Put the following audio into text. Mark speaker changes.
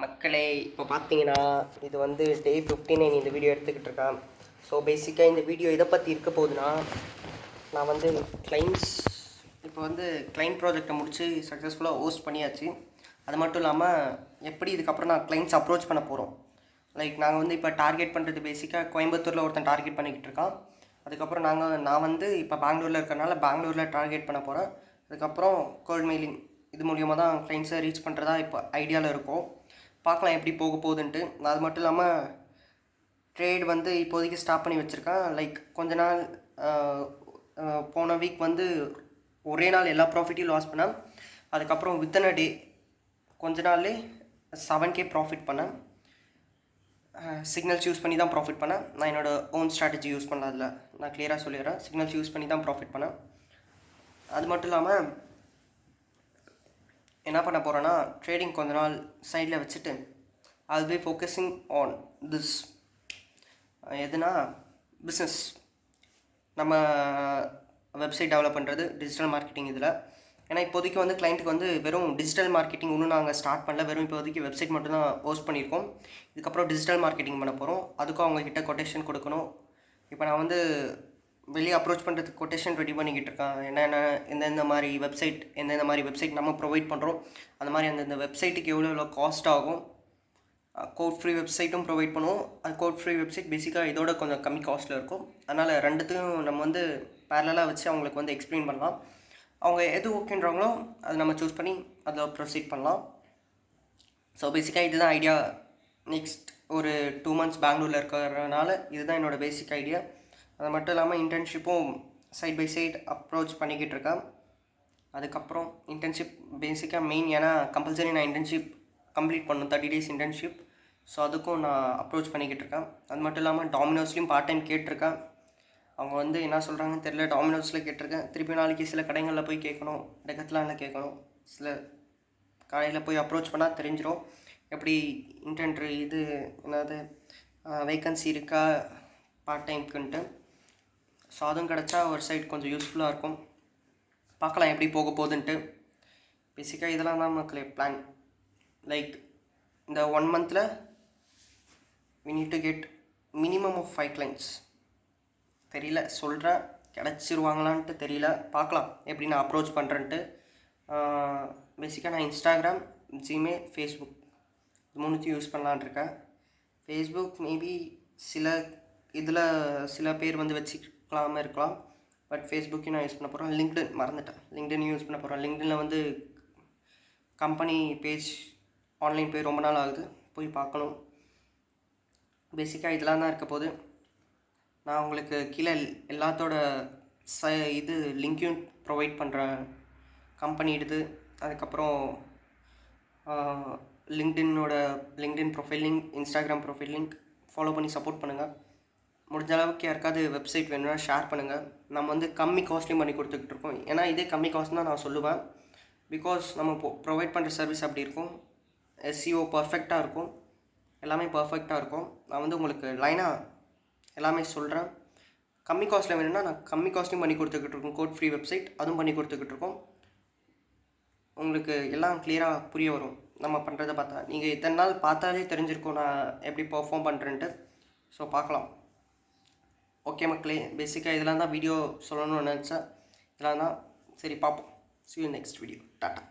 Speaker 1: மக்களே இப்போ பார்த்தீங்கன்னா இது வந்து டே 59 இந்த வீடியோ எடுத்துக்கிட்டு இருக்கேன். ஸோ பேசிக்காக இந்த வீடியோ எதை பற்றி இருக்க போகுதுன்னா, நான் வந்து இப்போ வந்து கிளைண்ட் ப்ராஜெக்டை முடித்து சக்ஸஸ்ஃபுல்லாக ஹோஸ்ட் பண்ணியாச்சு. அது மட்டும் இல்லாமல் எப்படி இதுக்கப்புறம் நான் கிளைண்ட்ஸ் அப்ரோச் பண்ண போகிறோம். லைக் நாங்கள் வந்து இப்போ டார்கெட் பண்ணுறது பேசிக்காக கோயம்புத்தூரில் ஒருத்தன் டார்கெட் பண்ணிக்கிட்டு இருக்கான். அதுக்கப்புறம் நான் வந்து இப்போ பெங்களூரில் இருக்கிறனால பெங்களூரில் டார்கெட் பண்ண போகிறேன். அதுக்கப்புறம் கோல்ட் மெயிலிங் இது மூலியமாக தான் கிளைண்ட்ஸை ரீச் பண்ணுறதா இப்போ ஐடியாவில் இருக்கும். பார்க்கலாம் எப்படி போக போகுதுன்ட்டு. அது மட்டும் இல்லாமல் ட்ரேட் வந்து இப்போதைக்கு ஸ்டாப் பண்ணி வச்சுருக்கேன். லைக் கொஞ்ச நாள் போன வீக் வந்து ஒரே நாள் எல்லா ப்ராஃபிட்டையும் லாஸ் பண்ணேன். அதுக்கப்புறம் வித்தின் அ டே கொஞ்ச நாள்லேயே 7K ப்ராஃபிட் பண்ணேன். சிக்னல்ஸ் யூஸ் பண்ணி தான் ப்ராஃபிட் பண்ணேன். நான் என்னோடய ஓன் ஸ்ட்ராட்டஜி யூஸ் பண்ணல. அதில் நான் கிளியராக சொல்லிடுறேன். சிக்னல்ஸ் யூஸ் பண்ணி தான் ப்ராஃபிட் பண்ணேன். அது மட்டும் இல்லாமல் என்ன பண்ண போகிறேன்னா, ட்ரேடிங் கொஞ்ச நாள் சைடில் வச்சுட்டு I'll be focusing on this. எதுனா பிஸ்னஸ், நம்ம வெப்சைட் டெவலப் பண்ணுறது, டிஜிட்டல் மார்க்கெட்டிங். இதில் ஏன்னா இப்போதைக்கு வந்து கிளைண்ட்டுக்கு வந்து வெறும் டிஜிட்டல் மார்க்கெட்டிங் இன்னும் நாங்கள் ஸ்டார்ட் பண்ணல. வெறும் இப்போதைக்கு வெப்சைட் மட்டும் தான் ஹோஸ்ட் பண்ணியிருக்கோம். இதுக்கப்புறம் டிஜிட்டல் மார்க்கெட்டிங் பண்ண போகிறோம். அதுக்கும் அவங்கக்கிட்ட கொட்டேஷன் கொடுக்கணும். இப்போ நான் வந்து வெளியே அப்ரோச் பண்ணுறதுக்கு கொட்டேஷன் ரெடி பண்ணிக்கிட்டு இருக்கேன். என்னென்ன எந்தெந்த மாதிரி வெப்சைட் நம்ம ப்ரொவைட் பண்ணுறோம், அந்த மாதிரி அந்தந்த வெப்சைட்டுக்கு எவ்வளோ காஸ்ட் ஆகும். கோட் ஃப்ரீ வெப்சைட்டும் ப்ரொவைட் பண்ணுவோம். அது கோட் ஃப்ரீ வெப்சைட் பேசிக்காக இதோட கொஞ்சம் கம்மி காஸ்ட்டில் இருக்கும். அதனால் ரெண்டுத்தையும் நம்ம வந்து பேரலாக வச்சு அவங்களுக்கு வந்து எக்ஸ்பிளைன் பண்ணலாம். அவங்க எது ஓகேன்றாங்களோ அதை நம்ம சூஸ் பண்ணி அதில் ப்ரொசீட் பண்ணலாம். ஸோ பேசிக்காக இதுதான் ஐடியா. நெக்ஸ்ட் ஒரு 2 months பெங்களூரில் இருக்கிறதுனால இதுதான் என்னோடய பேசிக் ஐடியா. அது மட்டும் இல்லாமல் இன்டர்ன்ஷிப்பும் சைட் பை சைட் அப்ரோச் பண்ணிக்கிட்டு இருக்கேன். அதுக்கப்புறம் இன்டர்ன்ஷிப் பேசிக்காக மெயின், ஏன்னா கம்பல்சரி நான் இன்டர்ன்ஷிப் கம்ப்ளீட் பண்ணணும், 30 days இன்டர்ன்ஷிப். ஸோ அதுக்கும் நான் அப்ரோச் பண்ணிக்கிட்டு இருக்கேன். அது மட்டும் இல்லாமல் டாமினோஸ்லேயும் பார்ட் டைம் கேட்டிருக்கேன். அவங்க வந்து என்ன சொல்கிறாங்கன்னு தெரியல. டாமினோஸில் கேட்டிருக்கேன். திருப்பி நாளைக்கு சில கடைகளில் போய் கேட்கணும், டெக்கத்லானில் கேட்கணும். சில கடையில் போய் அப்ரோச் பண்ணால் தெரிஞ்சிடும் எப்படி இன்டர்ன்ட்ரி இது என்னது வேக்கன்சி இருக்கா பார்ட் டைம்க்குன்ட்டு. ஸோ அதுவும் கிடச்சா ஒரு சைட் கொஞ்சம் யூஸ்ஃபுல்லாக இருக்கும். பார்க்கலாம் எப்படி போக போகுதுன்ட்டு. பேசிக்காக இதெல்லாம் தான் மக்களே பிளான். லைக் இந்த 1 month we need to get minimum of 5 clients. தெரியல, சொல்கிறேன், கிடச்சிருவாங்களான்ட்டு தெரியல. பார்க்கலாம் எப்படி நான் அப்ரோச் பண்ணுறேன்ட்டு. பேசிக்காக நான் இன்ஸ்டாகிராம், ஜிமெயில், ஃபேஸ்புக் இது 3த்தையும் யூஸ் பண்ணலான் இருக்கேன். ஃபேஸ்புக் மேபி சில பேர் வந்து வச்சுக்கலாமல் இருக்கலாம். பட் ஃபேஸ்புக்கையும் நான் யூஸ் பண்ண போகிறேன். லிங்க்டின் மறந்துட்டேன், லிங்க்டின் யூஸ் பண்ண போகிறேன். லிங்க்டினில் வந்து கம்பெனி பேஜ் ஆன்லைன் போய் ரொம்ப நாள் ஆகுது, போய் பார்க்கணும். பேசிக்காக இதெல்லாம் தான் இருக்க போது. நான் உங்களுக்கு கீழே எல்லாத்தோட இது லிங்க்கையும் ப்ரொவைட் பண்ணுறேன். கம்பெனி இது, அதுக்கப்புறம் LinkedIn profile link, Instagram profile link follow பண்ணி சப்போர்ட் பண்ணுங்கள். முடிஞ்ச அளவுக்கு யாருக்காவது வெப்சைட் வேணும்னா ஷேர் பண்ணுங்கள். நம்ம வந்து கம்மி காஸ்ட்லையும் பண்ணி கொடுத்துக்கிட்டு இருக்கோம். ஏன்னா இதே கம்மி காஸ்ட் தான் நான் சொல்லுவேன். பிகாஸ் நம்ம ப்ரொவைட் பண்ணுற சர்வீஸ் அப்படி இருக்கும். SEO பர்ஃபெக்டாக இருக்கும், எல்லாமே பர்ஃபெக்டாக இருக்கும். நான் வந்து உங்களுக்கு லைனாக எல்லாமே சொல்கிறேன். கம்மி காஸ்ட்டில் வேணும்னா நான் கம்மி காஸ்ட்லையும் பண்ணி கொடுத்துக்கிட்டு இருக்கோம். கோட் ஃப்ரீ வெப்சைட் அதுவும் பண்ணி கொடுத்துக்கிட்டு இருக்கோம். உங்களுக்கு எல்லாம் கிளியராக புரிய வரும் நம்ம பண்ணுறதை பார்த்தா. நீங்கள் இத்தனை நாள் பார்த்தாலே தெரிஞ்சிருக்கும் நான் எப்படி பெர்ஃபார்ம் பண்ணுறேன்ட்டு. ஸோ பார்க்கலாம். ஓகே மக்களே, பேசிக்காக இதெல்லாம் தான் வீடியோ சொல்லணும்னு நினச்சேன். இதெல்லாம் தான். சரி, பார்ப்போம். See you next video. Tata.